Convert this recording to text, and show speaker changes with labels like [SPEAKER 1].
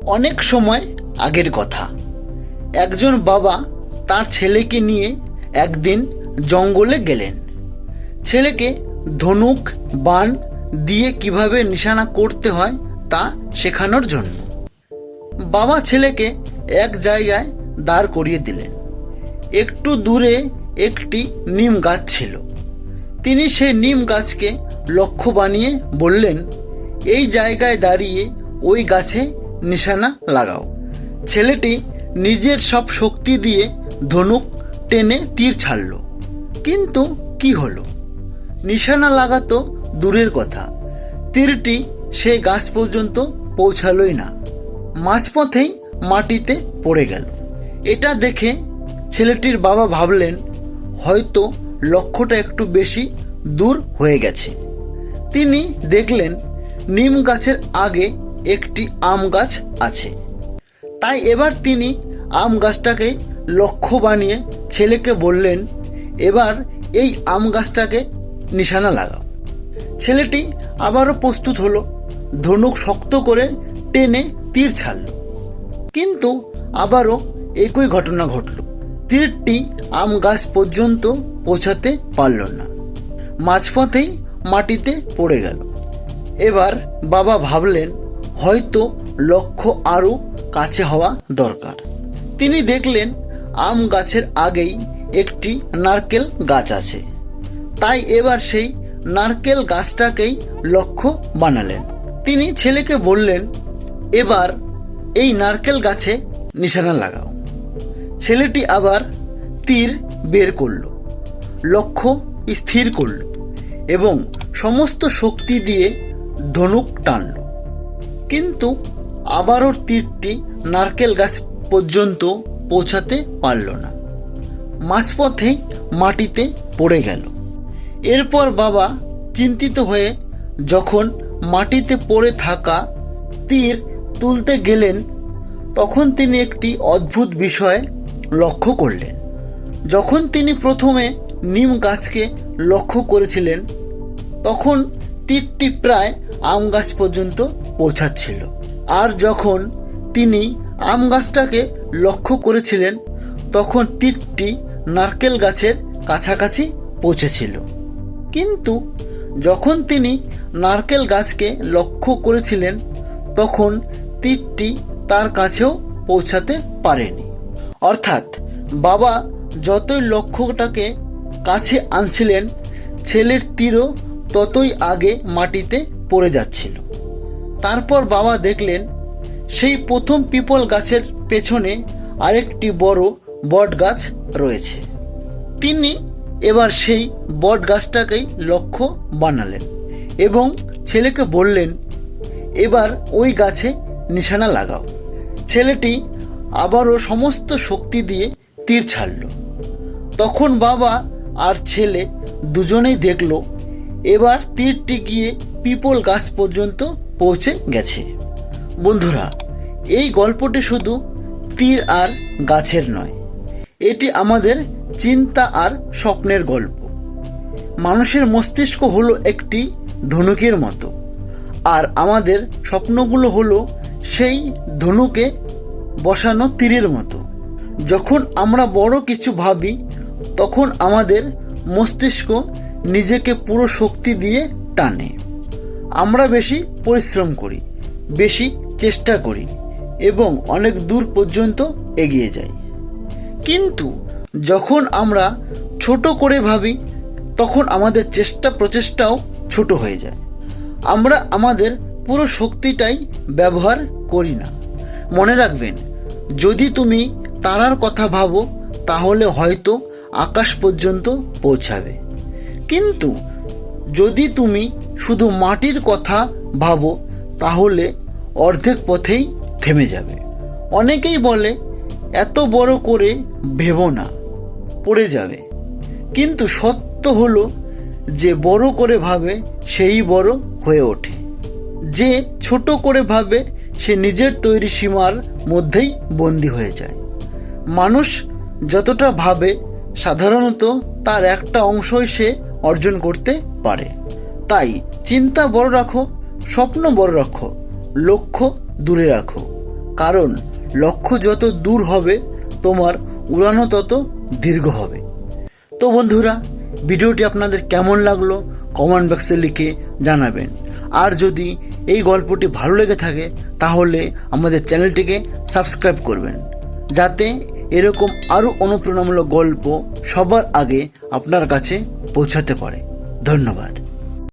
[SPEAKER 1] অনেক সময় আগের কথা। একজন বাবা তার ছেলেকে নিয়ে একদিন জঙ্গলে গেলেন। ছেলেকে ধনুক বাণ দিয়ে কিভাবে নিশানা করতে হয় তা শেখানোর জন্য। বাবা ছেলেকে এক জায়গায় দাঁড় করিয়ে দিলেন। একটু দূরে একটি নিম গাছ ছিল। তিনি সেই নিম গাছকে লক্ষ্য বানিয়ে বললেন, এই জায়গায় দাঁড়িয়ে ওই গাছে নিশানা লাগাও। ছেলেটি নিজের সব শক্তি দিয়ে ধনুক টেনে তীর ছাড়ল, কিন্তু কি হলো? নিশানা লাগাতো দূরের কথা, তীরটি সেই গাছ পর্যন্ত পৌঁছালোই না, মাঝপথেই মাটিতে পড়ে গেল। এটা দেখে ছেলেটির বাবা ভাবলেন, হয়তো লক্ষ্যটা একটু বেশি দূর হয়ে গেছে। তিনি দেখলেন নিম গাছের আগে একটি আম গাছ আছে। তাই এবার তিনি আম গাছটাকে লক্ষ্য বানিয়ে ছেলেকে বললেন, এবার এই আম গাছটাকে নিশানা লাগাও। ছেলেটি আবারও প্রস্তুত হলো, ধনুক শক্ত করে টেনে তীর ছাড়ল, কিন্তু আবারও একই ঘটনা ঘটল। তীরটি আম গাছ পর্যন্ত পৌঁছাতে পারল না, মাঝপথেই মাটিতে পড়ে গেল। এবার বাবা ভাবলেন, হয়তো লক্ষ্য আরও কাছে হওয়া দরকার। তিনি দেখলেন আম গাছের আগেই একটি নারকেল গাছ আছে। তাই এবার সেই নারকেল গাছটাকেই লক্ষ্য বানালেন। তিনি ছেলেকে বললেন, এবার এই নারকেল গাছে নিশানা লাগাও। ছেলেটি আবার তীর বের করল, লক্ষ্য স্থির করল এবং সমস্ত শক্তি দিয়ে ধনুক টানল, কিন্তু আবারও তীরটি নারকেল গাছ পর্যন্ত পৌঁছাতে পারল না, মাঝপথেই মাটিতে পড়ে গেল। এরপর বাবা চিন্তিত হয়ে যখন মাটিতে পড়ে থাকা তীর তুলতে গেলেন, তখন তিনি একটি অদ্ভুত বিষয় লক্ষ্য করলেন। যখন তিনি প্রথমে নিম গাছকে লক্ষ্য করেছিলেন, তখন তীরটি প্রায় আম গাছ পর্যন্ত পৌঁছাচ্ছিল। আর যখন তিনি আম গাছটাকে লক্ষ্য করেছিলেন, তখন তীরটি নারকেল গাছের কাছাকাছি পৌঁছেছিল। কিন্তু যখন তিনি নারকেল গাছকে লক্ষ্য করেছিলেন, তখন তীরটি তার কাছেও পৌঁছাতে পারেনি। অর্থাৎ বাবা যতই লক্ষ্যটাকে কাছে আনছিলেন, ছেলের তীরও ততই আগে মাটিতে পড়ে যাচ্ছিল। তারপর বাবা দেখলেন সেই প্রথম পিপল গাছের পেছনে আরেকটি বড় বট গাছ রয়েছে। তিনি এবার সেই বট গাছটাকেই লক্ষ্য বানালেন এবং ছেলেকে বললেন, এবার ওই গাছে নিশানা লাগাও। ছেলেটি আবারও সমস্ত শক্তি দিয়ে তীর ছাড়ল। তখন বাবা আর ছেলে দুজনেই দেখল, এবার তীরটি গিয়ে পিপল গাছ পর্যন্ত পৌঁছে গেছে। বন্ধুরা, এই গল্পটি শুধু তীর আর গাছের নয়, এটি আমাদের চিন্তা আর স্বপ্নের গল্প। মানুষের মস্তিষ্ক হলো একটি ধনুকের মতো, আর আমাদের স্বপ্নগুলো হলো সেই ধনুকে বসানো তীরের মতো। যখন আমরা বড় কিছু ভাবি, তখন আমাদের মস্তিষ্ক নিজেকে পুরো শক্তি দিয়ে টানে। আমরা বেশি পরিশ্রম করি, বেশি চেষ্টা করি এবং অনেক দূর পর্যন্ত এগিয়ে যাই। কিন্তু যখন আমরা ছোট করে ভাবি, তখন আমাদের প্রচেষ্টাও ছোট হয়ে যায়। আমরা আমাদের পুরো শক্তিটাই ব্যবহার করি না। মনে রাখবেন, যদি তুমি তারার কথা ভাবো, তাহলে হয়তো আকাশ পর্যন্ত পৌঁছাবে, কিন্তু যদি তুমি শুধু মাটির কথা ভাবো, তাহলে অর্ধেক পথেই থেমে যাবে। অনেকেই বলে, এত বড় করে ভেবো না, পড়ে যাবে। কিন্তু সত্য হলো যে বড় করে ভাবে সেই বড় হয়ে ওঠে। যে ছোট করে ভাবে সে নিজের তৈরি সীমার মধ্যেই বন্দী হয়ে যায়। মানুষ যতটা ভাবে, সাধারণত তার একটা অংশই সে অর্জন করতে পারে। তাই চিন্তা বড় রাখো, স্বপ্ন বড় রাখো, লক্ষ্য দূরে রাখো, কারণ লক্ষ্য যত দূর হবে তোমার উড়ানো তত দীর্ঘ হবে। তো বন্ধুরা, ভিডিওটি আপনাদের কেমন লাগলো কমেন্ট বক্সে লিখে জানাবেন। আর যদি এই গল্পটি ভালো লেগে থাকে তাহলে আমাদের চ্যানেলটিকে সাবস্ক্রাইব করবেন, যাতে এরকম আরও অনুপ্রেরণামূলক গল্প সবার আগে আপনার কাছে পৌঁছাতে পারে। ধন্যবাদ।